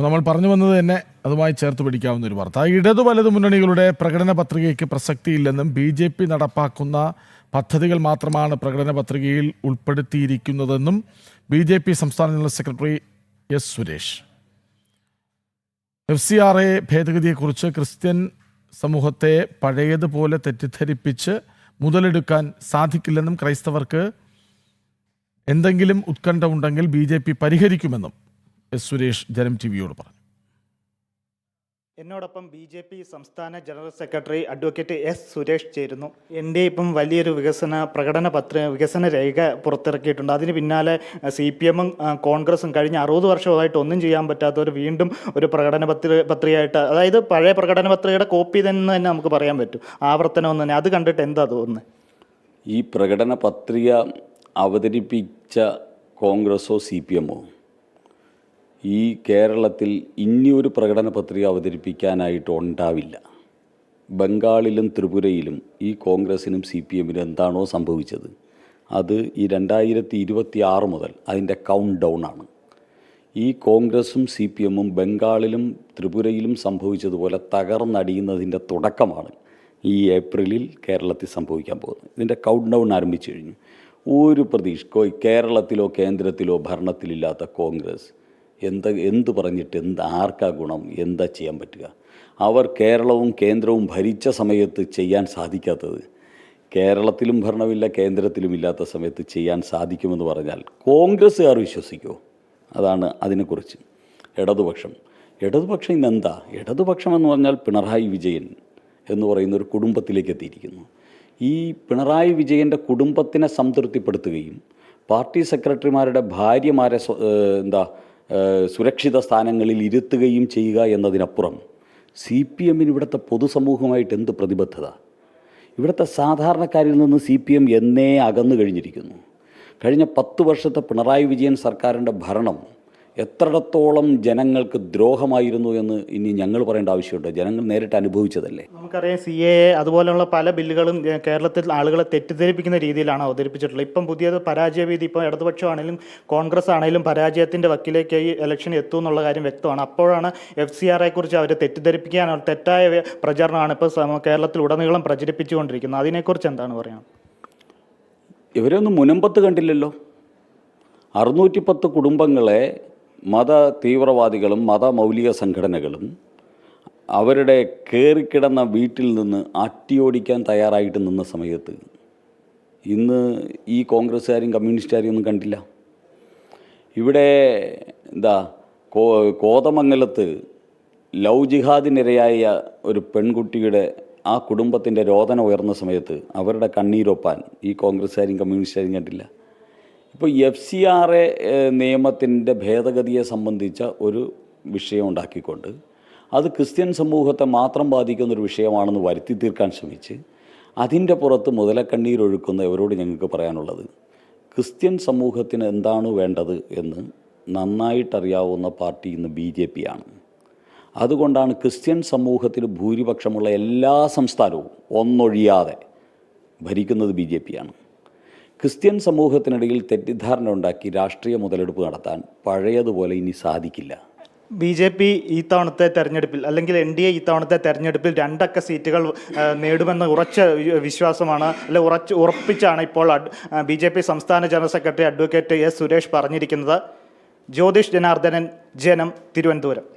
നമ്മൾ പറഞ്ഞു വന്നത് തന്നെ അതുമായി ചേർത്ത് പിടിക്കാവുന്ന ഒരു വാർത്ത. ഇടതു വലതു മുന്നണികളുടെ പ്രകടന പത്രികയ്ക്ക് പ്രസക്തിയില്ലെന്നും BJP നടപ്പാക്കുന്ന പദ്ധതികൾ മാത്രമാണ് പ്രകടന പത്രികയിൽ ഉൾപ്പെടുത്തിയിരിക്കുന്നതെന്നും BJP സംസ്ഥാന general secretary S. Suresh. FCRA ഭേദഗതിയെക്കുറിച്ച് ക്രിസ്ത്യൻ സമൂഹത്തെ പഴയതുപോലെ തെറ്റിദ്ധരിപ്പിച്ച് മുതലെടുക്കാൻ സാധിക്കില്ലെന്നും ക്രൈസ്തവർക്ക് എന്തെങ്കിലും ഉത്കണ്ഠ ഉണ്ടെങ്കിൽ BJP പരിഹരിക്കുമെന്നും S. സുരേഷ് ജനം TVയോട് പറഞ്ഞു. എന്നോടൊപ്പം BJP സംസ്ഥാന general secretary advocate S. Suresh ചേരുന്നു. NDA ഇപ്പം വലിയൊരു വികസന രേഖ പുറത്തിറക്കിയിട്ടുണ്ട്. അതിന് പിന്നാലെ CPM-ഉം കോൺഗ്രസും കഴിഞ്ഞ 60 വർഷമായിട്ട് ഒന്നും ചെയ്യാൻ പറ്റാത്തവർ വീണ്ടും ഒരു പ്രകടന പത്രികയായിട്ട്, അതായത് പഴയ പ്രകടന പത്രികയുടെ കോപ്പി തന്നെ നമുക്ക് പറയാൻ പറ്റും, ആവർത്തനം തന്നെ. അത് കണ്ടിട്ട് എന്താ തോന്നുന്നത്? ഈ പ്രകടന പത്രിക അവതരിപ്പിച്ച കോൺഗ്രസോ CPM-ഓ ഈ കേരളത്തിൽ ഇനിയൊരു പ്രകടന പത്രിക അവതരിപ്പിക്കാനായിട്ട് ഉണ്ടാവില്ല. ബംഗാളിലും ത്രിപുരയിലും ഈ കോൺഗ്രസിനും CPM-നും എന്താണോ സംഭവിച്ചത് അത് ഈ 2026 മുതൽ അതിൻ്റെ കൗണ്ട് ഡൗൺ ആണ്. ഈ കോൺഗ്രസും CPM-ഉം ബംഗാളിലും ത്രിപുരയിലും സംഭവിച്ചതുപോലെ തകർന്നടിയുന്നതിൻ്റെ തുടക്കമാണ് ഈ ഏപ്രിലിൽ കേരളത്തിൽ സംഭവിക്കാൻ പോകുന്നത്. ഇതിൻ്റെ കൗണ്ട് ഡൗൺ ആരംഭിച്ചു കഴിഞ്ഞു. ഒരു കേരളത്തിലോ കേന്ദ്രത്തിലോ ഭരണത്തിലില്ലാത്ത കോൺഗ്രസ് എന്ത് പറഞ്ഞിട്ട് ആർക്കാ ഗുണം? എന്താ ചെയ്യാൻ പറ്റുക? അവർ കേരളവും കേന്ദ്രവും ഭരിച്ച സമയത്ത് ചെയ്യാൻ സാധിക്കാത്തത് കേരളത്തിലും ഭരണമില്ല കേന്ദ്രത്തിലും ഇല്ലാത്ത സമയത്ത് ചെയ്യാൻ സാധിക്കുമെന്ന് പറഞ്ഞാൽ കോൺഗ്രസ്സുകാർ വിശ്വസിക്കുമോ? അതാണ് അതിനെക്കുറിച്ച്. ഇടതുപക്ഷം ഇന്നെന്താ? ഇടതുപക്ഷം എന്ന് പറഞ്ഞാൽ പിണറായി വിജയൻ എന്ന് പറയുന്ന ഒരു കുടുംബത്തിലേക്ക് എത്തിയിരിക്കുന്നു. ഈ പിണറായി വിജയൻ്റെ കുടുംബത്തിനെ സംതൃപ്തിപ്പെടുത്തുകയും പാർട്ടി സെക്രട്ടറിമാരുടെ ഭാര്യമാരെ സുരക്ഷിത സ്ഥാനങ്ങളിൽ ഇരുത്തുകയും ചെയ്യുക എന്നതിനപ്പുറം CPM-ന് ഇവിടുത്തെ പൊതുസമൂഹമായിട്ട് എന്ത് പ്രതിബദ്ധത? ഇവിടുത്തെ സാധാരണക്കാരിൽ നിന്ന് CPM എന്നേ അകന്നു കഴിഞ്ഞിരിക്കുന്നു. കഴിഞ്ഞ 10 വർഷത്തെ പിണറായി വിജയൻ സർക്കാരിൻ്റെ ഭരണം എത്രത്തോളം ജനങ്ങൾക്ക് ദ്രോഹമായിരുന്നു എന്ന് ഇനി ഞങ്ങൾ പറയേണ്ട ആവശ്യമുണ്ട്. ജനങ്ങൾ നേരിട്ട് അനുഭവിച്ചതല്ലേ. നമുക്കറിയാം CAA അതുപോലെയുള്ള പല ബില്ലുകളും കേരളത്തിൽ ആളുകളെ തെറ്റിദ്ധരിപ്പിക്കുന്ന രീതിയിലാണ് അവതരിപ്പിച്ചിട്ടുള്ളത്. ഇപ്പം പുതിയത് പരാജയഭീതി, ഇപ്പം ഇടതുപക്ഷമാണെങ്കിലും കോൺഗ്രസ് ആണെങ്കിലും പരാജയത്തിൻ്റെ വക്കിലേക്ക് ഈ ഇലക്ഷൻ എത്തും എന്നുള്ള കാര്യം വ്യക്തമാണ്. അപ്പോഴാണ് FCRA കുറിച്ച് അവരെ തെറ്റിദ്ധരിപ്പിക്കാനുള്ള തെറ്റായ പ്രചാരണമാണ് ഇപ്പോൾ കേരളത്തിൽ ഉടനീളം പ്രചരിപ്പിച്ചുകൊണ്ടിരിക്കുന്നത്. അതിനെക്കുറിച്ച് എന്താണ് പറയുക? ഇവരൊന്നും മുനമ്പത്ത് കണ്ടില്ലല്ലോ. 610 കുടുംബങ്ങളെ മത തീവ്രവാദികളും മതമൗലിക സംഘടനകളും അവരുടെ കയറിക്കിടന്ന വീട്ടിൽ നിന്ന് അട്ടിയോടിക്കാൻ തയ്യാറായിട്ട് നിന്ന സമയത്ത് ഇന്ന് ഈ കോൺഗ്രസ്സുകാരും കമ്മ്യൂണിസ്റ്റുകാരും ഒന്നും കണ്ടില്ല. ഇവിടെ കോതമംഗലത്ത് ലവ് ജിഹാദിനിരയായ ഒരു പെൺകുട്ടിയുടെ ആ കുടുംബത്തിൻ്റെ രോദനം ഉയർന്ന സമയത്ത് അവരുടെ കണ്ണീരൊപ്പാൻ ഈ കോൺഗ്രസ്സുകാരും കമ്മ്യൂണിസ്റ്റുകാരും കണ്ടില്ല. ഇപ്പോൾ FCRA നിയമത്തിൻ്റെ ഭേദഗതിയെ സംബന്ധിച്ച ഒരു വിഷയം ഉണ്ടാക്കിക്കൊണ്ട് അത് ക്രിസ്ത്യൻ സമൂഹത്തെ മാത്രം ബാധിക്കുന്നൊരു വിഷയമാണെന്ന് വരുത്തി തീർക്കാൻ ശ്രമിച്ച് അതിൻ്റെ പുറത്ത് മുതലക്കണ്ണീരൊഴുക്കുന്ന ഇവരോട് ഞങ്ങൾക്ക് പറയാനുള്ളത്, ക്രിസ്ത്യൻ സമൂഹത്തിന് എന്താണ് വേണ്ടത് എന്ന് നന്നായിട്ടറിയാവുന്ന പാർട്ടി ഇന്ന് BJP ആണ്. അതുകൊണ്ടാണ് ക്രിസ്ത്യൻ സമൂഹത്തിൽ ഭൂരിപക്ഷമുള്ള എല്ലാ സംസ്ഥാനവും ഒന്നൊഴിയാതെ ഭരിക്കുന്നത് BJP ആണ്. ക്രിസ്ത്യൻ സമൂഹത്തിനിടയിൽ തെറ്റിദ്ധാരണ ഉണ്ടാക്കി രാഷ്ട്രീയ മുതലെടുപ്പ് നടത്താൻ പഴയതുപോലെ ഇനി സാധിക്കില്ല. BJP ഈ തവണത്തെ തെരഞ്ഞെടുപ്പിൽ അല്ലെങ്കിൽ NDA ഈ തവണത്തെ തെരഞ്ഞെടുപ്പിൽ 2 അക്ക സീറ്റുകൾ നേടുമെന്ന ഉറച്ച വിശ്വാസമാണ്, അല്ലെ ഉറപ്പിച്ചാണ് ഇപ്പോൾ BJP സംസ്ഥാന general secretary advocate S. Suresh പറഞ്ഞിരിക്കുന്നത്. ജ്യോതിഷ് ജനാർദ്ദനൻ, ജനം, തിരുവനന്തപുരം.